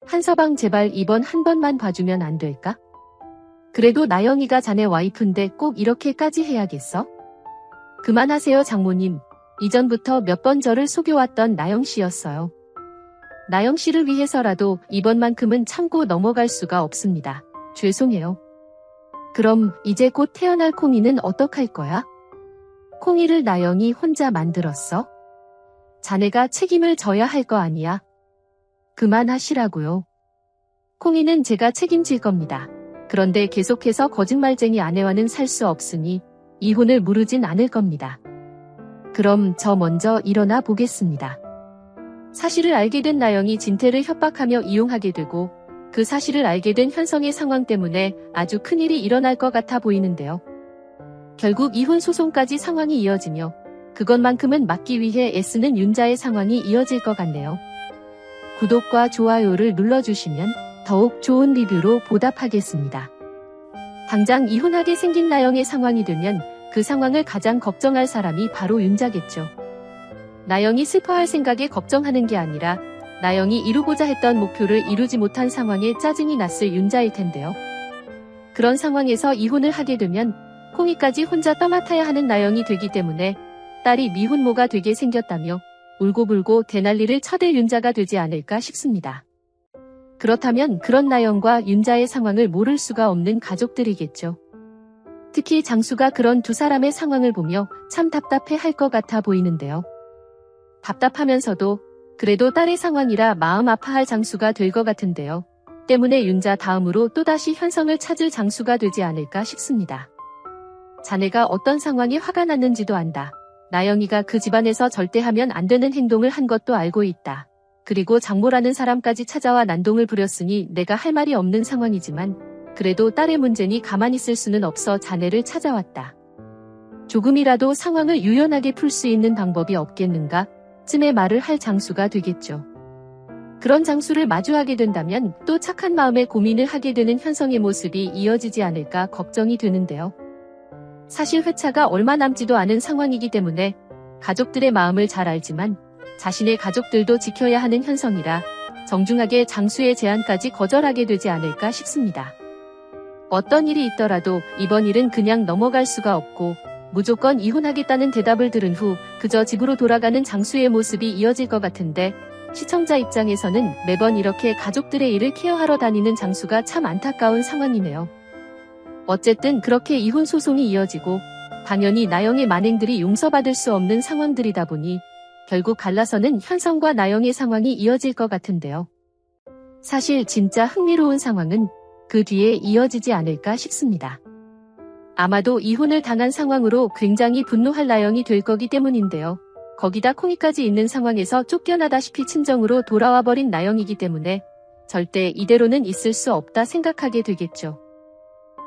한서방 제발 이번 한 번만 봐주면 안 될까? 그래도 나영이가 자네 와이프인데 꼭 이렇게까지 해야겠어? 그만하세요 장모님. 이전부터 몇 번 저를 속여왔던 나영씨였어요. 나영씨를 위해서라도 이번만큼은 참고 넘어갈 수가 없습니다. 죄송해요. 그럼 이제 곧 태어날 콩이는 어떡할 거야? 콩이를 나영이 혼자 만들었어? 자네가 책임을 져야 할 거 아니야? 그만하시라고요. 콩이는 제가 책임질 겁니다. 그런데 계속해서 거짓말쟁이 아내와는 살 수 없으니 이혼을 무르진 않을 겁니다. 그럼 저 먼저 일어나 보겠습니다. 사실을 알게 된 나영이 진태를 협박하며 이용하게 되고 그 사실을 알게 된 현성의 상황 때문에 아주 큰일이 일어날 것 같아 보이는데요. 결국 이혼 소송까지 상황이 이어지며 그것만큼은 막기 위해 애쓰는 윤자의 상황이 이어질 것 같네요. 구독과 좋아요를 눌러주시면 더욱 좋은 리뷰로 보답하겠습니다. 당장 이혼하게 생긴 나영의 상황이 되면 그 상황을 가장 걱정할 사람이 바로 윤자겠죠. 나영이 슬퍼할 생각에 걱정하는 게 아니라 나영이 이루고자 했던 목표를 이루지 못한 상황에 짜증이 났을 윤자일 텐데요. 그런 상황에서 이혼을 하게 되면 콩이까지 혼자 떠맡아야 하는 나영이 되기 때문에 딸이 미혼모가 되게 생겼다며 울고불고 대난리를 쳐댈 윤자가 되지 않을까 싶습니다. 그렇다면 그런 나영과 윤자의 상황을 모를 수가 없는 가족들이겠죠. 특히 장수가 그런 두 사람의 상황을 보며 참 답답해 할 것 같아 보이는데요. 답답하면서도 그래도 딸의 상황이라 마음 아파할 장수가 될 것 같은데요. 때문에 윤자 다음으로 또다시 현성을 찾을 장수가 되지 않을까 싶습니다. 자네가 어떤 상황에 화가 났는지도 안다. 나영이가 그 집안에서 절대 하면 안 되는 행동을 한 것도 알고 있다. 그리고 장모라는 사람까지 찾아와 난동을 부렸으니 내가 할 말이 없는 상황이지만 그래도 딸의 문제니 가만히 있을 수는 없어 자네를 찾아왔다. 조금이라도 상황을 유연하게 풀 수 있는 방법이 없겠는가? 쯤의 말을 할 장수가 되겠죠. 그런 장수를 마주하게 된다면 또 착한 마음에 고민을 하게 되는 현성의 모습이 이어지지 않을까 걱정이 되는데요. 사실 회차가 얼마 남지도 않은 상황이기 때문에 가족들의 마음을 잘 알지만 자신의 가족들도 지켜야 하는 현성이라 정중하게 장수의 제안까지 거절하게 되지 않을까 싶습니다. 어떤 일이 있더라도 이번 일은 그냥 넘어갈 수가 없고 무조건 이혼하겠다는 대답을 들은 후 그저 집으로 돌아가는 장수의 모습이 이어질 것 같은데 시청자 입장에서는 매번 이렇게 가족들의 일을 케어하러 다니는 장수가 참 안타까운 상황이네요. 어쨌든 그렇게 이혼 소송이 이어지고 당연히 나영의 만행들이 용서받을 수 없는 상황들이다 보니 결국 갈라서는 현성과 나영의 상황이 이어질 것 같은데요. 사실 진짜 흥미로운 상황은 그 뒤에 이어지지 않을까 싶습니다. 아마도 이혼을 당한 상황으로 굉장히 분노할 나영이 될 거기 때문인데요. 거기다 콩이까지 있는 상황에서 쫓겨나다시피 친정으로 돌아와 버린 나영이기 때문에 절대 이대로는 있을 수 없다 생각하게 되겠죠.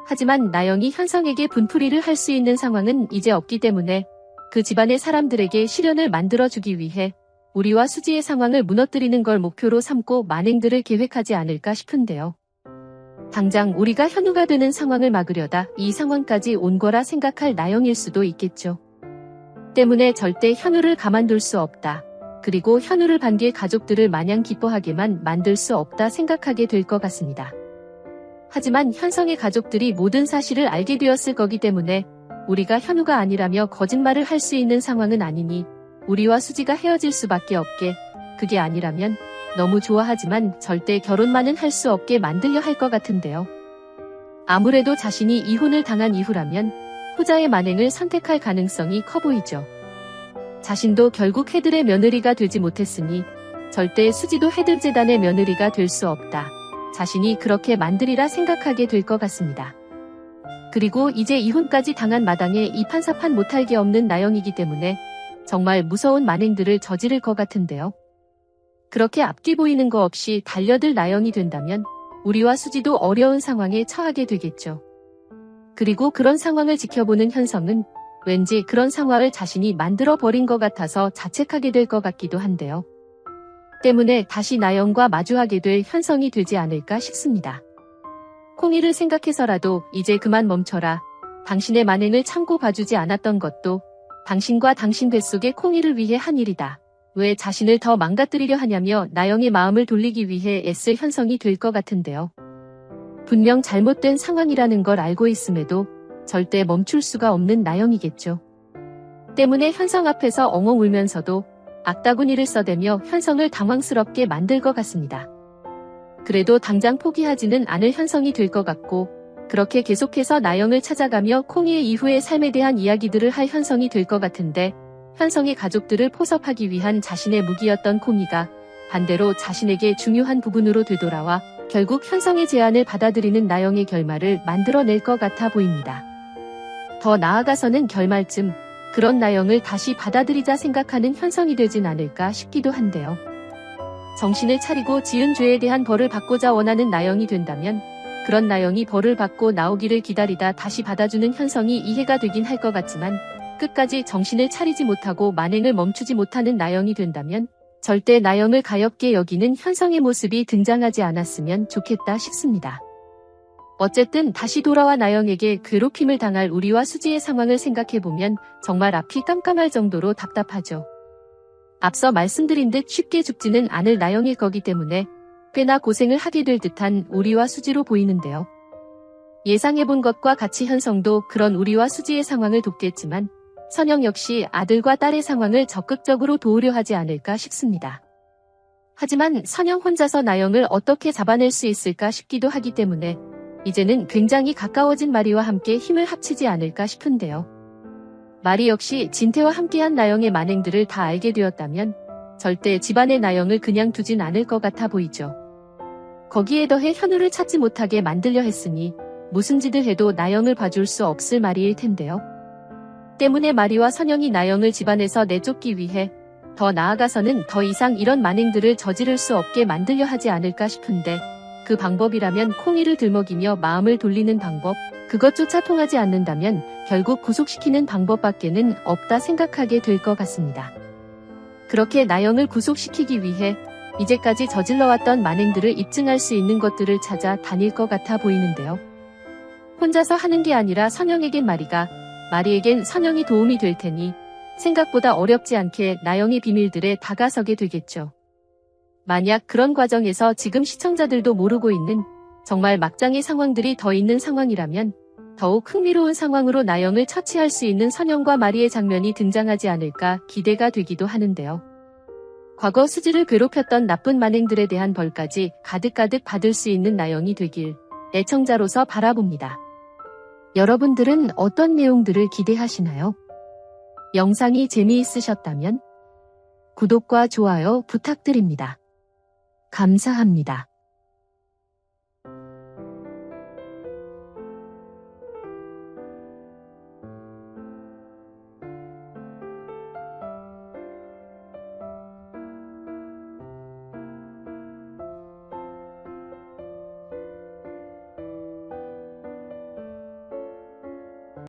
하지만 나영이 현성에게 분풀이를 할 수 있는 상황은 이제 없기 때문에 그 집안의 사람들에게 시련을 만들어주기 위해 우리와 수지의 상황을 무너뜨리는 걸 목표로 삼고 만행들을 계획하지 않을까 싶은데요. 당장 우리가 현우가 되는 상황을 막으려다 이 상황까지 온 거라 생각할 나영일 수도 있겠죠. 때문에 절대 현우를 가만둘 수 없다. 그리고 현우를 반길 가족들을 마냥 기뻐하게만 만들 수 없다 생각하게 될 것 같습니다. 하지만 현성의 가족들이 모든 사실을 알게 되었을 거기 때문에 우리가 현우가 아니라며 거짓말을 할 수 있는 상황은 아니니 우리와 수지가 헤어질 수밖에 없게 그게 아니라면 너무 좋아하지만 절대 결혼만은 할 수 없게 만들려 할 것 같은데요. 아무래도 자신이 이혼을 당한 이후라면 후자의 만행을 선택할 가능성이 커 보이죠. 자신도 결국 해들의 며느리가 되지 못했으니 절대 수지도 해들 재단의 며느리가 될 수 없다. 자신이 그렇게 만들이라 생각하게 될 것 같습니다. 그리고 이제 이혼까지 당한 마당에 이판사판 못할 게 없는 나영이기 때문에 정말 무서운 만행들을 저지를 것 같은데요. 그렇게 앞뒤 보이는 거 없이 달려들 나영이 된다면 우리와 수지도 어려운 상황에 처하게 되겠죠. 그리고 그런 상황을 지켜보는 현성은 왠지 그런 상황을 자신이 만들어버린 것 같아서 자책하게 될 것 같기도 한데요. 때문에 다시 나영과 마주하게 될 현성이 되지 않을까 싶습니다. 콩이를 생각해서라도 이제 그만 멈춰라. 당신의 만행을 참고 봐주지 않았던 것도 당신과 당신 뱃속의 콩이를 위해 한 일이다. 왜 자신을 더 망가뜨리려 하냐며 나영의 마음을 돌리기 위해 애쓸 현성이 될 것 같은데요. 분명 잘못된 상황이라는 걸 알고 있음에도 절대 멈출 수가 없는 나영이겠죠. 때문에 현성 앞에서 엉엉 울면서도 악다구니를 써대며 현성을 당황스럽게 만들 것 같습니다. 그래도 당장 포기하지는 않을 현성이 될 것 같고 그렇게 계속해서 나영을 찾아가며 콩이의 이후의 삶에 대한 이야기들을 할 현성이 될 것 같은데 현성의 가족들을 포섭하기 위한 자신의 무기였던 콩이가 반대로 자신에게 중요한 부분으로 되돌아와 결국 현성의 제안을 받아들이는 나영의 결말을 만들어낼 것 같아 보입니다. 더 나아가서는 결말쯤 그런 나영을 다시 받아들이자 생각하는 현성이 되진 않을까 싶기도 한데요. 정신을 차리고 지은 죄에 대한 벌을 받고자 원하는 나영이 된다면 그런 나영이 벌을 받고 나오기를 기다리다 다시 받아주는 현성이 이해가 되긴 할 것 같지만 끝까지 정신을 차리지 못하고 만행을 멈추지 못하는 나영이 된다면 절대 나영을 가엾게 여기는 현성의 모습이 등장하지 않았으면 좋겠다 싶습니다. 어쨌든 다시 돌아와 나영에게 괴롭힘을 당할 우리와 수지의 상황을 생각해보면 정말 앞이 깜깜할 정도로 답답하죠. 앞서 말씀드린 듯 쉽게 죽지는 않을 나영일 거기 때문에 꽤나 고생을 하게 될 듯한 우리와 수지로 보이는데요. 예상해본 것과 같이 현성도 그런 우리와 수지의 상황을 돕겠지만 선영 역시 아들과 딸의 상황을 적극적으로 도우려 하지 않을까 싶습니다. 하지만 선영 혼자서 나영을 어떻게 잡아낼 수 있을까 싶기도 하기 때문에 이제는 굉장히 가까워진 마리와 함께 힘을 합치지 않을까 싶은데요. 마리 역시 진태와 함께한 나영의 만행들을 다 알게 되었다면 절대 집안의 나영을 그냥 두진 않을 것 같아 보이죠. 거기에 더해 현우를 찾지 못하게 만들려 했으니 무슨 짓을 해도 나영을 봐줄 수 없을 마리일 텐데요. 때문에 마리와 선영이 나영을 집안에서 내쫓기 위해 더 나아가서는 더 이상 이런 만행들을 저지를 수 없게 만들려 하지 않을까 싶은데 그 방법이라면 콩이를 들먹이며 마음을 돌리는 방법, 그것조차 통하지 않는다면 결국 구속시키는 방법밖에는 없다 생각하게 될 것 같습니다. 그렇게 나영을 구속시키기 위해 이제까지 저질러왔던 만행들을 입증할 수 있는 것들을 찾아 다닐 것 같아 보이는데요. 혼자서 하는 게 아니라 선영에겐 마리에겐 선영이 도움이 될 테니 생각보다 어렵지 않게 나영의 비밀들에 다가서게 되겠죠. 만약 그런 과정에서 지금 시청자들도 모르고 있는 정말 막장의 상황들이 더 있는 상황이라면 더욱 흥미로운 상황으로 나영을 처치할 수 있는 선영과 마리의 장면이 등장하지 않을까 기대가 되기도 하는데요. 과거 수지를 괴롭혔던 나쁜 만행들에 대한 벌까지 가득가득 받을 수 있는 나영이 되길 애청자로서 바라봅니다. 여러분들은 어떤 내용들을 기대하시나요? 영상이 재미있으셨다면 구독과 좋아요 부탁드립니다. 감사합니다.